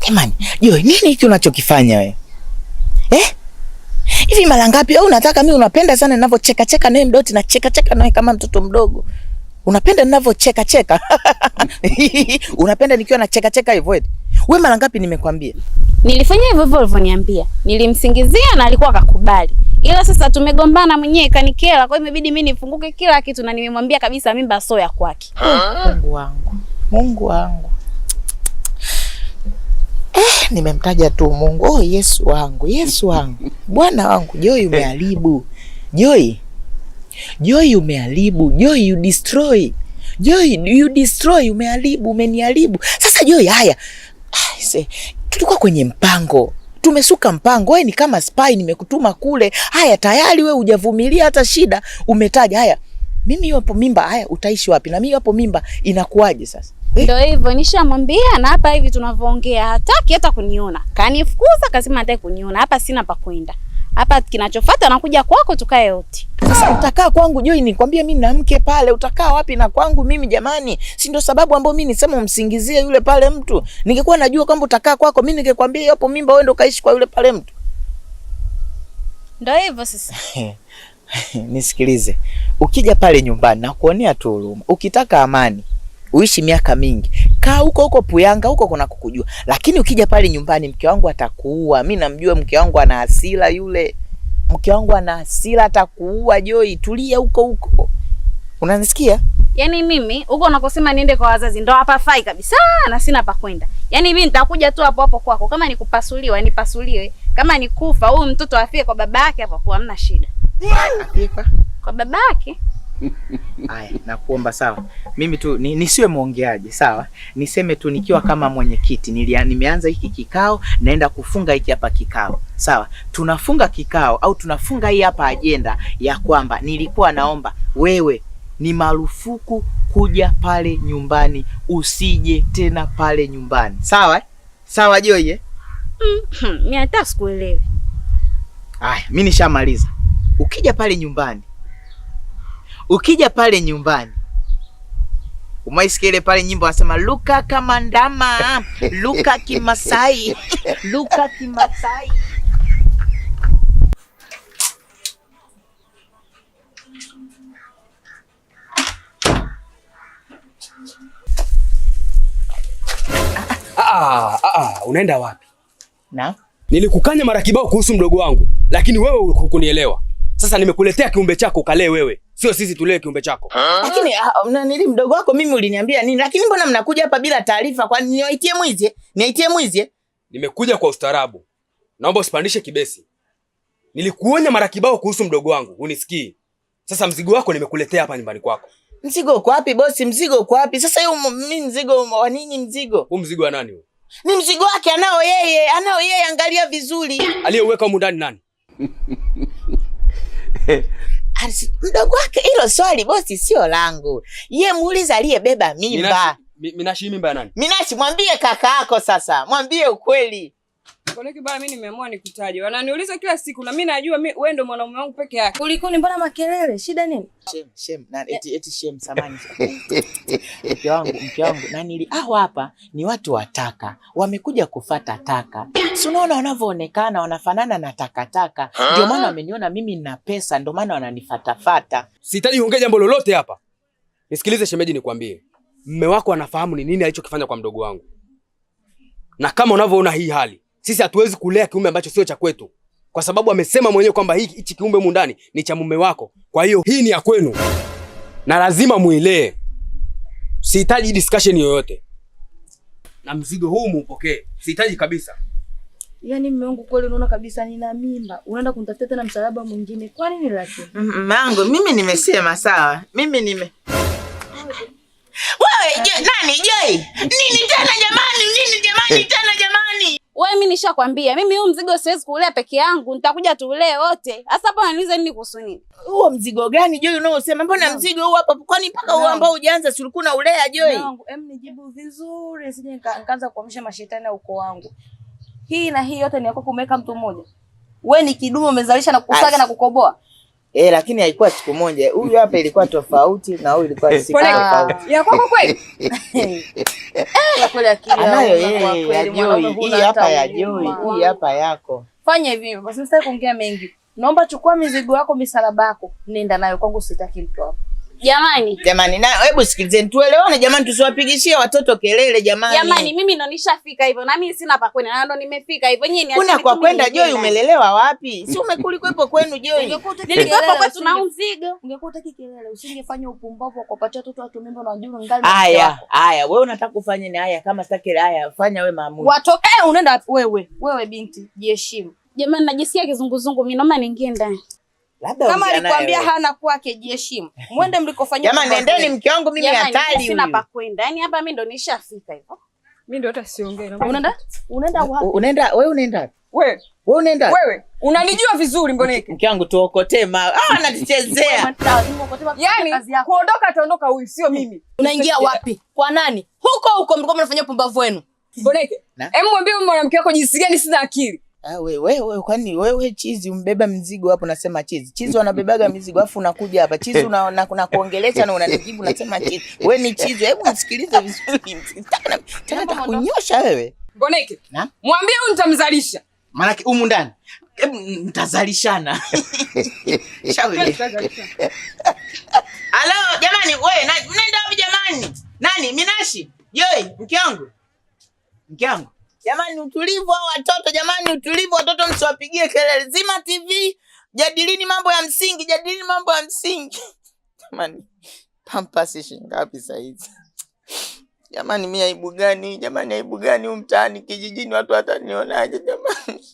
Jamani, Joy, nini hiki unachokifanya wewe? Hivi mara ngapi au unataka mimi unapenda sana ninavyocheka cheka nawe mdoti na cheka cheka nawe kama mtoto mdogo. Unapenda ninavyocheka cheka. Unapenda nikiwa na cheka cheka hivyo eti. Wewe mara ngapi nimekwambia? Nilifanya hivyo hivyo ulivyoniambia. Nilimsingizia na alikuwa akakubali. Ila sasa tumegombana mwenyewe kanikela, kwa hiyo imebidi mimi nifunguke kila kitu na nimemwambia kabisa mimba sio ya kwake. Mungu wangu. Mungu wangu. Nimemtaja tu Mungu. Oh, Yesu wangu, Yesu wangu. Bwana wangu, Joy umeharibu. Joy umeharibu. Joy you destroy. Joy you destroy, umeharibu, umeniharibu. Sasa Joy, haya. Tulikuwa kwenye mpango. Tumesuka mpango. Wewe ni kama spy, nimekutuma kule. Haya tayari wewe hujavumilia hata shida, umetaja. Haya. Mimi hapo mimba, haya utaishi wapi? Na mimi hapo mimba inakuaje sasa? Ndio hivyo nishamwambia, na hapa hivi tunavyoongea hataki hata kuniona. Kanifukuza kasema hataki kuniona. Hapa sina pa kwenda. Hapa kinachofuata nakuja kwako tukae wote. Sasa utakaa kwangu Joy, nikwambia mimi na mke pale, utakaa wapi na kwangu mimi jamani? Si ndio sababu ambayo mimi nisema umsingizie yule pale mtu. Ningekuwa najua kwamba utakaa kwako, mimi ningekwambia hapo mimba wewe ndio kaishi kwa yule pale mtu. Ndio hivyo sasa. Nisikilize. Ukija pale nyumbani na kuonea tu huruma. Ukitaka amani, uishi miaka mingi, kaa huko Puyanga, huko kuna kukujua. Lakini ukija pale nyumbani mke wangu atakuua. Mimi namjua mke wangu ana hasira yule. Mke wangu ana hasira, atakuua Joy. Tulia huko. Unanisikia? Yaani mimi huko unakosema niende kwa wazazi ndo hapa fai kabisa na sina pa kwenda. Yaani mimi nitakuja tu hapo kwako. Kama nikupasuliwa nipasuliwe. Kama nikufa huyu mtoto afie kwa babake hapo kwa hamna shida. Afie kwa babake. Haya, nakuomba sawa. Mimi tu nisiwe muongeaje, sawa? Niseme tu nikiwa kama mwenyekiti, nimeanza hiki kikao, naenda kufunga hiki hapa kikao. Sawa? Tunafunga kikao au tunafunga hii hapa agenda ya kwamba nilikuwa naomba wewe ni marufuku kuja pale nyumbani, usije tena pale nyumbani. Sawa? Sawa Joy? Mimi hata sikuelewi. Haya, mimi nishamaliza. Ukija pale nyumbani. Umaisikia ile pale nyimbo anasema Luka kama ndama, Luka Kimasai, Luka Kimasai. Unaenda wapi? Na? Nilikukanya mara kibao kuhusu mdogo wangu, lakini wewe hukunielewa. Sasa nimekuletea kiumbe chako kalee wewe. Sio sisi tulee kiumbe chako. Lakini nili mdogo wako mimi uliniambia nini? Lakini mbona mnakuja hapa bila taarifa? Kwa niwaitie mwizi? Niaitie mwizi? Nimekuja kwa ustaarabu. Naomba usipandishe kibesi. Nilikuonya mara kibao kuhusu mdogo wangu, unisikii. Sasa mzigo wako nimekuletea hapa nyumbani kwako. Mzigo uko wapi bosi? Mzigo uko wapi? Sasa hiyo mimi mzigo wa nini mzigo? Huu mzigo wa nani huu? Ni mzigo wake anao yeye, angalia vizuri. Aliyeuweka humu ndani nani? Mdogo wake. Hilo swali bosi sio langu. Yeye muuliza aliyebeba mimba. Minashi mimba ya nani? Minashi, mwambie kaka yako sasa. Mwambie ukweli. Kwa kibaya mimi nimeamua nikutaje. Wananiuliza kila siku na mimi najua wewe ndio mwanaume wangu peke yake. Kulikoni mbona makelele? Shida nini? Shem. Na eti shem samani. Mke wangu nani hapa ni watu wataka. Wamekuja kufata taka. Si unaona wanavyoonekana wanafanana na takataka. Ndio maana wameniona mimi nina pesa, ndio maana wananifatafata. Sihitaji kuongea jambo lolote hapa. Nisikilize shemeji nikwambie. Mume wako anafahamu ni nini alichokifanya kwa mdogo wangu. Na kama unavyoona hii hali, sisi hatuwezi kulea kiumbe ambacho sio cha kwetu. Kwa sababu amesema mwenyewe kwamba hichi kiumbe humu ndani ni cha mume wako. Kwa hiyo hii ni ya kwenu. Na lazima muilee. Sihitaji discussion yoyote. Na mzigo huu muupokee. Sihitaji kabisa. Yaani mume wangu kweli unaona kabisa nina mimba. Unaenda kunitafuta tena msalaba mwingine. Kwa nini lakini? Mango, mimi nimesema sawa. Wewe nani Joy? Nini tena jamani? Wewe mimi nishakwambia, mimi huu mzigo siwezi kulea peke yangu, nitakuja tulee wote. Sasa hapo unaniuliza nini kuhusu nini? Huo mzigo gani Joy unaosema? Mbona mzigo huu hapa? Kwani mpaka huu ambao hujaanza si ulikuwa unalea Joy? Wangu, nijibu vizuri, sije nikaanza kuamsha mashetani uko wangu. Hii na hii yote ni yako kumeka mtu mmoja. Wewe ni kidumu umezalisha na kusaga na kukoboa. Lakini haikuwa siku moja. Huyu hapa ilikuwa tofauti na huyu ilikuwa siku tofauti. Ya kwako kweli? Kweli akili anayo yeye ya Joy. Hii hapa ya Joy, hii hapa yako. Fanya hivi basi, msitaki kuongea mengi. Naomba chukua mizigo yako, misalaba yako, nenda nayo kwangu, sitaki mtu hapo. Jamani, na hebu sikilizeni tuelewane jamani, tusiwapigishie watoto kelele jamani. Jamani, mimi ndo nishafika hivyo na mimi sina pa kwenda. Na ndo nimefika hivyo. Nyinyi niache. Kuna kwa kwenda Joy, umelelewa wapi? Si umekuliko kwenu Joy. Nilikuwa kwa tuna mzigo. Ungekuwa utaki kelele, usingefanya upumbavu kwa kupatia watoto watu mimba na wajua ngali. Haya, wewe unataka kufanya ni haya, kama sitaki haya fanya wewe maamuzi. Watoke unaenda wewe binti, jiheshimu. Jamani, najisikia kizunguzungu, mimi naomba niingie ndani. Labda kama alikwambia hana kwake, jiheshimu. Mwende mlikofanyia. Jamani, nendeni, mke wangu mimi hatari huyu. Sina pa kwenda. Yaani hapa mimi ndo nishafika hivyo. Mimi ndo hata siongee. Unaenda wapi? Wewe unaenda? Wewe unaenda? Wewe unanijua vizuri Mboneke. Mke wangu tuokotee anatuchezea. Yaani kuondoka ataondoka huyu, sio mimi. Unaingia wapi? Kwa nani? Huko mlikuwa mnafanya pumbavu wenu. Mboneke, hebu mwambie mwanamke wako jinsi gani sina akili. Wewe kwani wewe chizi umbeba mzigo hapo, nasema chizi. Chizi wanabebaga mizigo afu unakuja hapa. Chizi na kuongelesha na unanijibu unasema chizi. Wewe ni chizi, hebu nisikilize vizuri. Nataka kunyosha wewe. Mboneke, mwambie huyu nitamzalisha. Maana humu ndani. Hebu mtazalishana. Shauri. Halo, jamani, wewe mnaenda wapi jamani? Nani? Minashi? Joy, mke wangu. Jamani, utulivu wa watoto jamani, utulivu watoto, msiwapigie kelele. Zima TV, jadilini mambo ya msingi. Jamani, pampasi shingapi saa hizi? Jamani, mimi aibu gani mtaani kijijini, watu watanionaje jamani?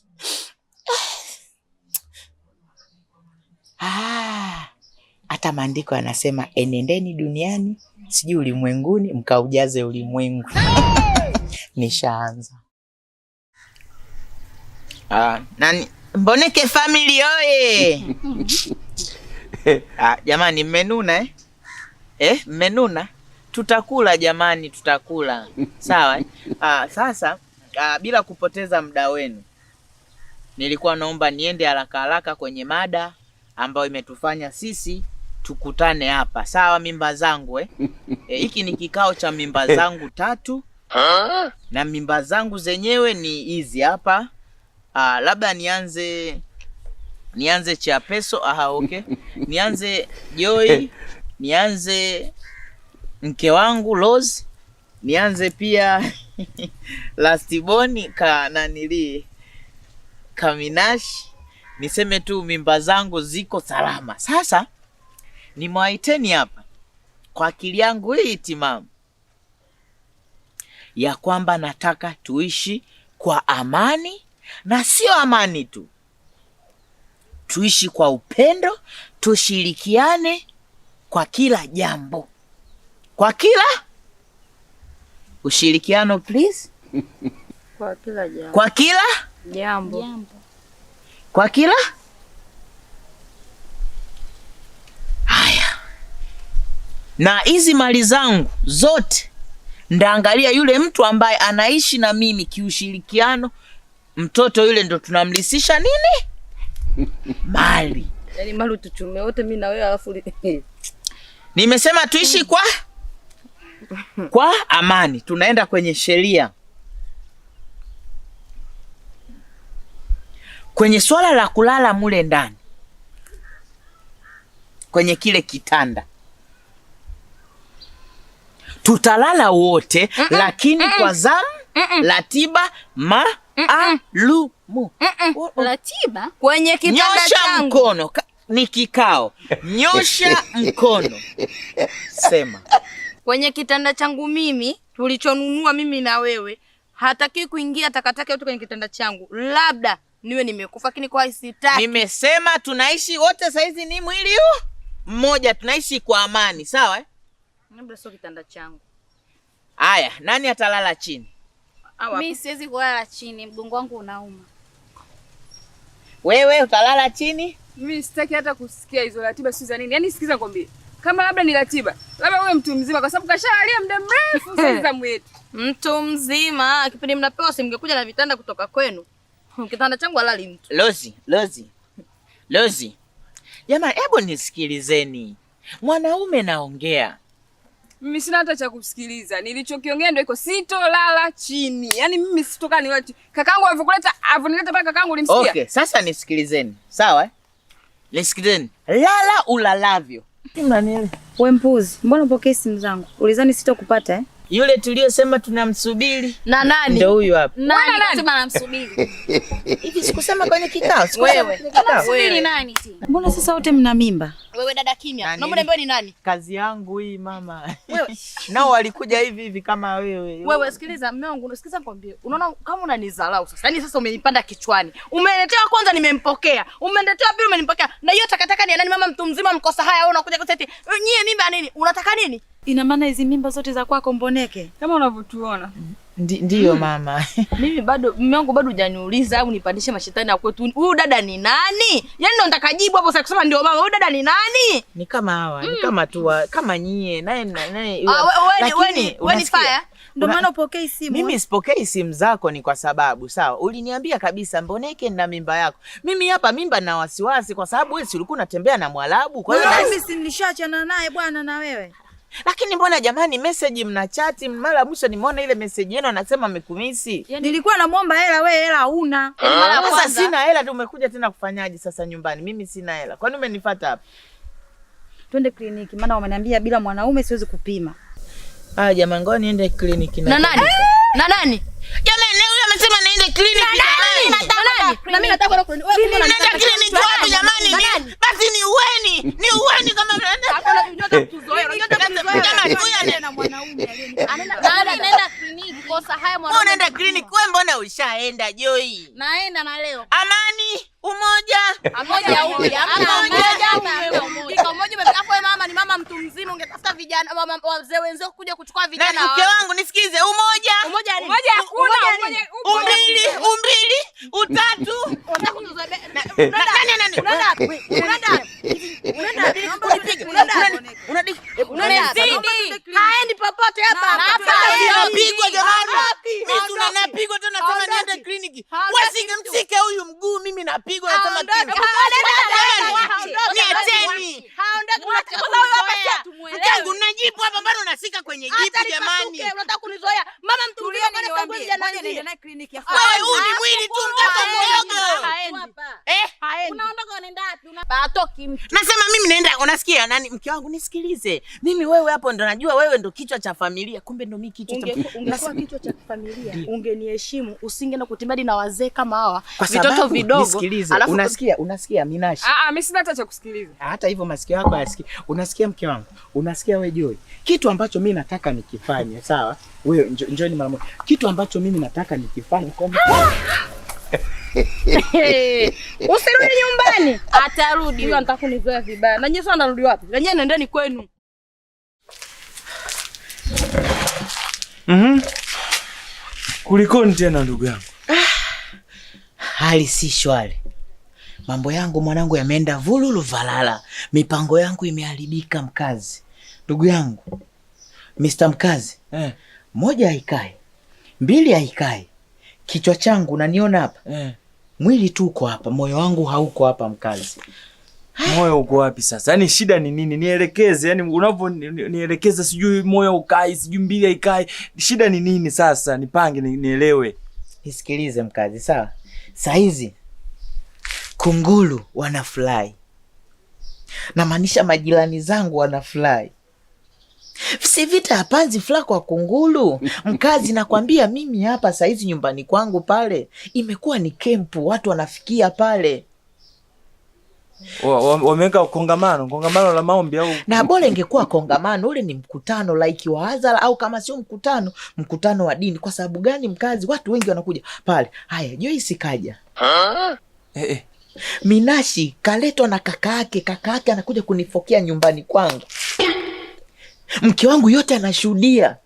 Hata maandiko yanasema enendeni duniani, sijui ulimwenguni, mkaujaze ulimwengu. Nishaanza. Nani Mboneke family oye. Jamani, mmenuna mmenuna. Tutakula jamani, tutakula. Sawa sasa bila kupoteza muda wenu, nilikuwa naomba niende haraka kwenye mada ambayo imetufanya sisi tukutane hapa. Sawa mimba zangu hiki ni kikao cha mimba zangu 3. Na mimba zangu zenyewe ni hizi hapa. Labda nianze Chapeso. Okay. Nianze Joy, nianze mke wangu Rose, nianze pia Lastiboni Kaminashi. Niseme tu mimba zangu ziko salama. Sasa nimewaiteni hapa kwa akili yangu hii timamu ya kwamba nataka tuishi kwa amani, na sio amani tu, tuishi kwa upendo, tushirikiane kwa kila jambo, kwa kila ushirikiano please, kwa kila jambo, kwa kila jambo, kwa kila haya. Na hizi mali zangu zote ndaangalia yule mtu ambaye anaishi na mimi kiushirikiano. Mtoto yule ndo tunamlisisha nini? Mali. Yaani mali tuchume wote mimi na wewe alafu nimesema tuishi kwa amani. Tunaenda kwenye sheria. Kwenye swala la kulala mule ndani, kwenye kile kitanda tutalala wote, lakini kwa zamu, ratiba maalumu. Ratiba kwenye kitanda nyosha changu. Mkono ni kikao. Nyosha mkono. Sema. Kwenye kitanda changu mimi tulichonunua mimi na wewe, hataki kuingia takataka yote kwenye kitanda changu. Labda niwe nimekufa, lakini kwa sitaki. Nimesema tunaishi wote saizi ni mwili huu mmoja, tunaishi kwa amani, sawa Labda sio kitanda changu. Haya, nani atalala chini? Mimi siwezi kulala chini, mgongo wangu unauma. Wewe utalala chini? Mimi sitaki hata kusikia hizo ratiba sio za nini. Yaani sikiza nikwambie. Kama labda ni ratiba, labda wewe mtu mzima kwa sababu kashalia muda mrefu sasa zamu yetu. Mtu mzima, kipindi mnapewa simngekuja na vitanda kutoka kwenu. Kitanda changu halali mtu. Lozi. Jamani, hebu nisikilizeni. Mwanaume naongea. Mimi sina hata cha kusikiliza. Nilichokiongea ndio iko, sitolala chini. Yaani mimi sitoka ni wewe. Kakangu alinileta pale, kakangu ulimsikia? Okay, sasa nisikilizeni. Sawa? Nisikilizeni. Lala ulalavyo. Mnanielewa? Wewe mpuzi, mbona upokee simu zangu? Ulizani sitokupata eh? Yule tuliyosema tunamsubiri. Na nani? Ndio huyu hapa. Nani kasema namsubiri? Hivi sikusema kwenye kikao. Wewe. Anamsubiri nani tena? Mbona sasa wote mna mimba? Wewe dada kimya. Nani? Naomba niambie ni nani? Kazi yangu hii mama. Wewe. Nao walikuja hivi kama wewe. Wewe sikiliza mume wangu, unasikiza nikwambie. Unaona kama unanidharau sasa. Yaani sasa umenipanda kichwani. Umeniletea kwanza nimempokea. Umeniletea pili umenimpokea. Na hiyo takataka ni nani? Mama mtu mzima mkosa haya, wewe unakuja kuseti. Nyie mimba nini? Unataka nini? Ina maana hizi mimba zote za kwako Mboneke? Kama unavyotuona. Ndiyo mama. Mimi bado mume wangu bado hujaniuliza au nipandishe mashetani ya kwetu. Huyu dada ni nani? Yaani ndo nitakajibu hapo sasa kusema ndio mama. Huyu dada ni nani? Ni kama hawa, ni kama tu kama nyie. Naye Wewe ni fire. Ndio maana upokee simu. Mimi sipokei simu zako ni kwa sababu sawa, uliniambia kabisa Mboneke na mimba yako. Mimi hapa mimba na wasiwasi kwa sababu wewe si ulikuwa unatembea na Mwarabu. Kwa hiyo mimi si nilishaachana naye bwana na wewe. Lakini mbona jamani message mna chat, mara mwisho nimeona ile message yenu anasema amekumisi. Nilikuwa namuomba hela, wewe hela huna. Sasa sina hela, tumekuja tena kufanyaje sasa nyumbani? Mimi sina hela. Kwani umenifuata hapa? Twende kliniki maana wameniambia bila mwanaume siwezi kupima. Jamani ngoja niende kliniki na nani? Na nani? Jamani huyu amesema naende kliniki jamani. Na mimi nataka kwenda kliniki. Wewe unaenda kliniki wapi jamani? Basi ni uweni. Ni uweni kama mnaenda. Hakuna kunyota kutuzoea. Unajua kutuzoea. Jamani huyu anaenda mwanaume anaenda kliniki kosa haya mwanaume. Unaenda kliniki wewe, mbona ushaenda Joy? Naenda na leo. Amani, umoja. Umoja. Hapo mama ni mama mtu mzima, ungetafuta vijana wazee wenzao kuja kuchukua vijana. Na mke wangu nisikize, umoja. Umoja hakuna. Umbili, utatu. Haendi popote hapa. Napigwa jamani. Mimi tunapigwa tena nasema niende kliniki. Wasingemsike huyu mguu, mimi napigwa nasema kliniki. Niacheni. Mtangu najibu hapa bado unasika kwenye jibu jamani. Unataka kunizoea. Mama mtu mzima niende naye kliniki. Wewe ni mwili tu mtoto mdogo. Unaondoka unaenda wapi? Hatoki mtu. Nasema mimi naenda, unasikia nani? Mke wangu nisikilize. Mimi wewe hapo ndo najua wewe ndo kichwa cha familia. Kumbe ndo mimi kichwa cha ungekuwa kichwa cha familia. Ungeniheshimu, usingeenda kutembea na wazee kama hawa. Vitoto vidogo. Nisikilize. Unasikia Minashi? Mimi sina hata cha kusikiliza. Hata hivyo masikio yako hayasikii. Unasikia mke wangu? Unasikia wewe Joy? Kitu ambacho mimi nataka nikifanye, sawa? Wewe njoni mara moja. Kitu ambacho mimi nataka nikifanye kwamba usirudi nyumbani. Atarudi. Huyo anataka kunizoea vibaya. Na nyinyi sasa narudi wapi? Na nyinyi nendeni kwenu. Kulikoni tena ndugu yangu? Hali si shwari. Mambo yangu mwanangu yameenda vululu valala. Mipango yangu imeharibika mkazi. Ndugu yangu, Mr. Mkazi. Moja haikai. Mbili haikai. Kichwa changu unaniona hapa? Mwili tu uko hapa, moyo wangu hauko hapa mkazi. Moyo uko wapi sasa? Yaani shida ni nini? Nielekeze. Yaani unavyonielekeza sijui moyo ukai, sijui mbili haikai. Shida ni nini sasa? Nipange nielewe. Nisikilize mkazi, sawa? Saizi kunguru wanafly. Na maanisha majirani zangu wanafly. Si vita hapanzi fly kwa kunguru. Mkazi nakwambia mimi hapa saizi nyumbani kwangu pale imekuwa ni kempu, watu wanafikia pale. Wameweka kongamano la maombi au? Na bora ingekuwa kongamano, ule ni mkutano like wa hadhara, au kama sio mkutano wa dini. Kwa sababu gani mkazi? Watu wengi wanakuja pale. Haya, Joyce kaja. Minashi kaletwa na kaka yake anakuja kunifokea nyumbani kwangu. Mke wangu yote anashuhudia.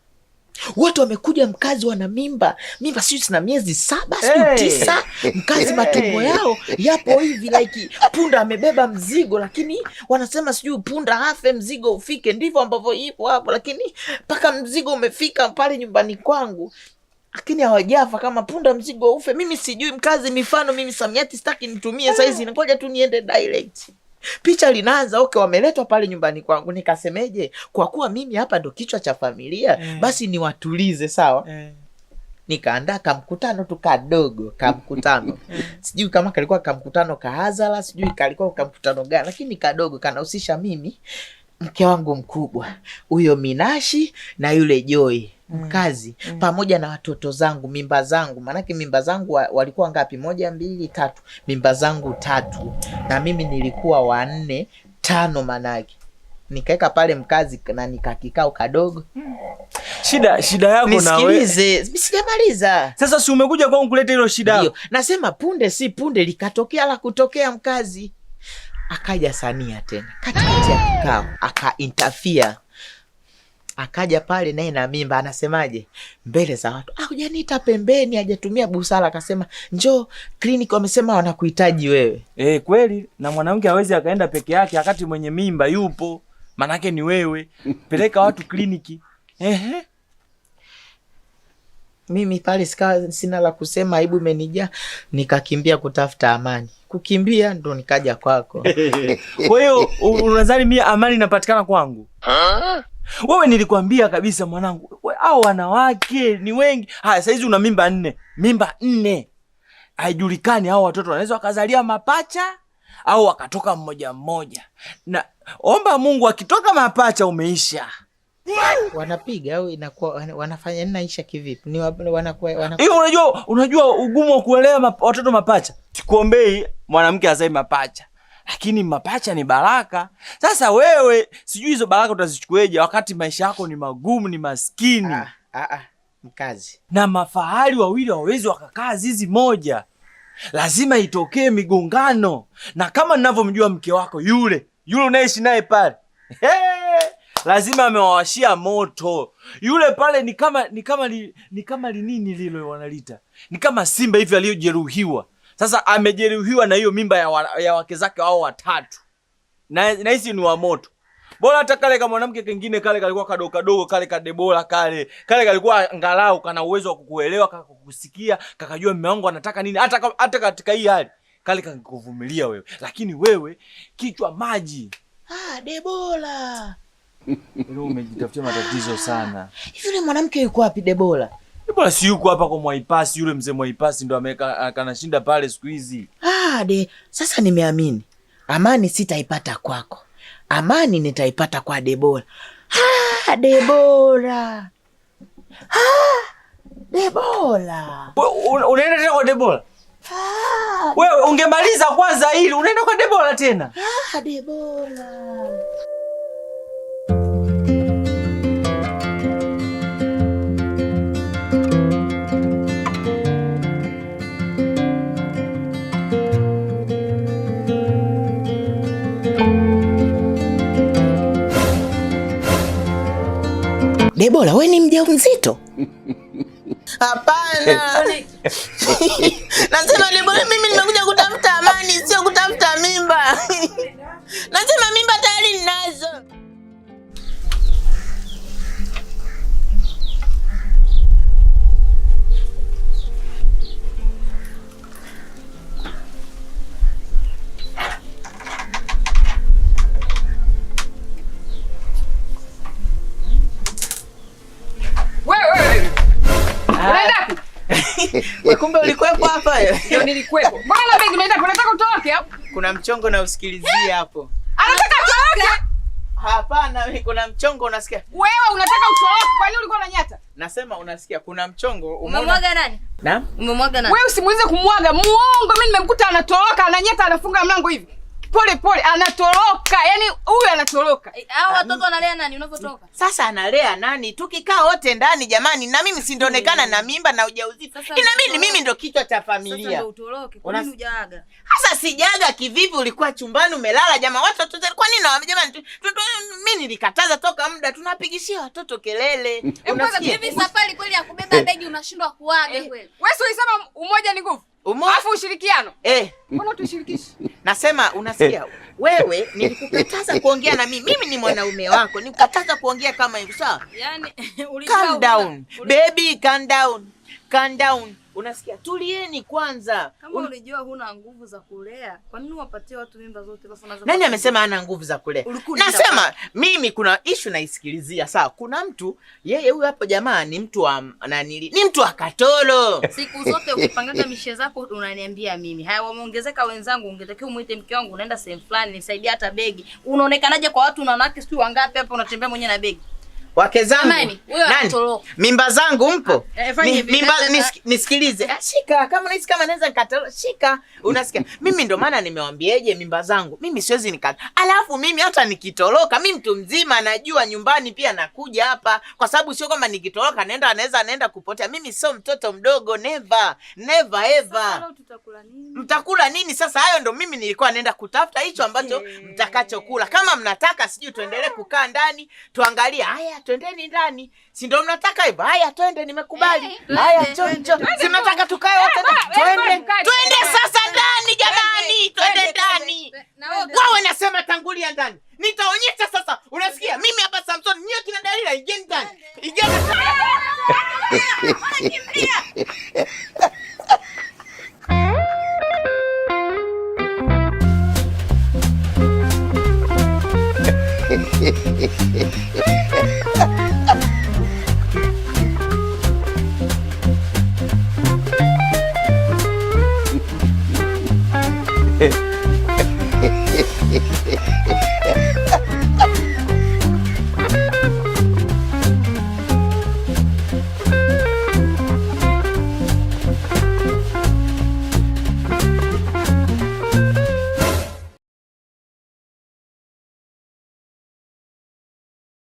Wote wamekuja mkazi, wana mimba sio na miezi 7 sio 9. Mkazi matumbo yao yapo hivi like punda amebeba mzigo, lakini wanasema sijui punda afe mzigo ufike. Ndivyo ambavyo ipo hapo, lakini paka mzigo umefika pale nyumbani kwangu, lakini hawajafa kama punda mzigo ufe. Mimi sijui mkazi, mifano mimi Samiati sitaki nitumie saizi, ngoja tu niende direct. Picha linaanza okay, wameletwa pale nyumbani kwangu, nikasemeje, kwa kuwa mimi hapa ndo kichwa cha familia, basi niwatulize, sawa? Nikaandaa kamkutano tu kadogo, kamkutano. Sijui kama kalikuwa kamkutano kahazala, sijui kalikuwa kamkutano gani, lakini kadogo kanahusisha mimi, mke wangu mkubwa, huyo Minashi na yule Joy mkazi, pamoja na watoto zangu, mimba zangu. Manake mimba zangu walikuwa ngapi? 1, 2, 3. Mimba zangu 3 na mimi nilikuwa 4, 5 manake. Nikaeka pale mkazi na nikakikao kadogo. Shida yako na wewe. Nisikilize, sijamaliza. Sasa si umekuja kwangu kuleta hilo shida. Ndio, nasema punde si punde likatokea la kutokea mkazi. Akaja Sania tena katikati ya kikao, aka-interfere. Akaja pale naye na mimba, anasemaje mbele za watu, hujaniita pembeni, hajatumia busara, akasema njoo kliniki, wamesema wanakuhitaji wewe. Kweli, na mwanamke hawezi akaenda peke yake wakati mwenye mimba yupo, manake ni wewe. Peleka watu kliniki. Mimi pale sina la kusema, aibu imenijaa, nikakimbia kutafuta amani. Kukimbia ndo nikaja kwako. Kwa hiyo unadhani mimi amani inapatikana kwangu? Wewe nilikwambia kabisa mwanangu, hao wanawake ni wengi. Haya sasa hizi una mimba 4. Mimba 4. Haijulikani hao watoto wanaweza wakazalia mapacha au wakatoka mmoja mmoja. Na omba Mungu akitoka mapacha umeisha. Wanapiga au inakuwa wanafanya nini, naisha kivipi? Ni wanakuwa hiyo unajua ugumu wa kuelea watoto mapacha. Sikuombei mwanamke azae mapacha, lakini mapacha ni baraka. Sasa wewe sijui hizo baraka utazichukueje wakati maisha yako ni magumu, ni maskini. Mkazi. Na mafahali wawili hawawezi wakakaa zizi moja. Lazima itokee migongano. Na kama ninavyomjua mke wako yule unaishi naye pale. Lazima amewawashia moto. Yule pale ni kama nini lile wanalita. Ni kama simba hivi aliyojeruhiwa. Sasa amejeruhiwa na hiyo mimba ya wake zake wao 3. Na hisi ni wa moto. Bora hata kale kama mwanamke kingine kale kalikuwa kadogo kale ka Debora kale kalikuwa angalau kana uwezo wa kukuelewa, kukusikia, kakajua mume wangu anataka nini, hata katika hii hali kale kanikuvumilia wewe. Lakini wewe kichwa maji. Debora. Leo umejitafutia matatizo sana. Yule mwanamke yuko wapi Debora? Debora si yuko hapa kwa Mwaipasi, yule mzee Mwaipasi ndo kanashinda pale siku hizi. Sasa nimeamini. Amani sitaipata kwako. Amani nitaipata kwa Debora. Debora. Debora. Unaenda tena kwa Debora? Wewe ungemaliza kwanza hili, unaenda kwa Debora tena? Debora. Debora, wewe ni mjamzito? Hapana. Nasema Debora, mimi nimekuja kutafuta amani, sio kutafuta mimba. Nasema mimba tayari ninazo. Kumbe ulikuwepo hapa? Ndio nilikuwepo. Mbona mimi nimeenda unataka utoke hapo? Kuna mchongo na usikilizia hapo. Anataka utoke? Hapana, mimi kuna mchongo unasikia. Wewe unataka utoke? Kwa nini ulikuwa unanyata? Nasema unasikia kuna mchongo. Umemwaga nani? Naam? Umemwaga nani? Wewe usimuulize kumwaga. Muongo, mimi nimemkuta anatoroka, ananyata, anafunga mlango hivi. Pole anatoroka. Yaani huyu anatoroka. Hao watoto wanalea nani unapotoka? Sasa analea nani? Tukikaa wote ndani jamani, na mimi si ndonekana na mimba na ujauzito. Inabidi mimi ndo kichwa cha familia. Sasa ndo utoroke. Kwa nini hujaaga? Sasa sijaga kivipi? Ulikuwa chumbani umelala jamaa, watoto kwa nini na jamani? Mimi nilikataza toka muda, tunapigishia watoto kelele. Unasikia hivi safari kweli ya kubeba begi unashindwa kuaga kweli? Wewe ulisema umoja ni nguvu. Alafu ushirikiano. Mbona tushirikishi? Nasema unasikia? Wewe nilikukataza kuongea na mimi. Mimi ni mwanaume wako. Nilikukataza kuongea kama hivi, sawa? Yaani calm down. Baby, calm down. Calm down. Unasikia? Tulieni kwanza. Kama ulijua huna nguvu za kulea, kwa nini wapatie watu mimba zote basi unaanza? Nani amesema hana nguvu za kulea? Nasema mimi kuna issue naisikilizia. Sawa, kuna mtu yeye huyu hapo jamaa ni mtu wa ni mtu wa katolo. Siku zote ukipanganga mishe zako unaniambia mimi. Haya wameongezeka wenzangu, ungetakiwa muite mke wangu unaenda sehemu fulani nisaidie hata begi. Unaonekanaje kwa watu na wanawake sio wangapi hapa unatembea mwenyewe na begi? Wake zangu. Nani? Mimba zangu mpo? Mimba nisikilize. Shika kama unahisi kama naweza nikatolo. Shika. Unasikia? Mimi ndo maana nimewambiaje mimba zangu. Mimi siwezi nikata. Alafu mimi hata nikitoroka mimi mtu mzima najua nyumbani pia nakuja hapa kwa sababu sio kama nikitoroka naenda kupotea. Mimi sio mtoto mdogo, never ever. Sasa tutakula nini? Mtakula nini sasa? Hayo ndo mimi nilikuwa naenda kutafuta hicho ambacho mtakachokula. Kama mnataka sijui tuendelee kukaa ndani, tuangalie. Haya, twendeni ndani. Si ndio mnataka hivyo? Haya, twende, nimekubali. Haya, njoo. Si mnataka tukae wote? Twende sasa ndani jamani, twende ndani. Wewe nasema tangulia ndani. Nitaonyesha sasa. Unasikia? Mimi hapa Samson, nyie kina Dalila, ingieni ndani. Ingieni. Hehehehe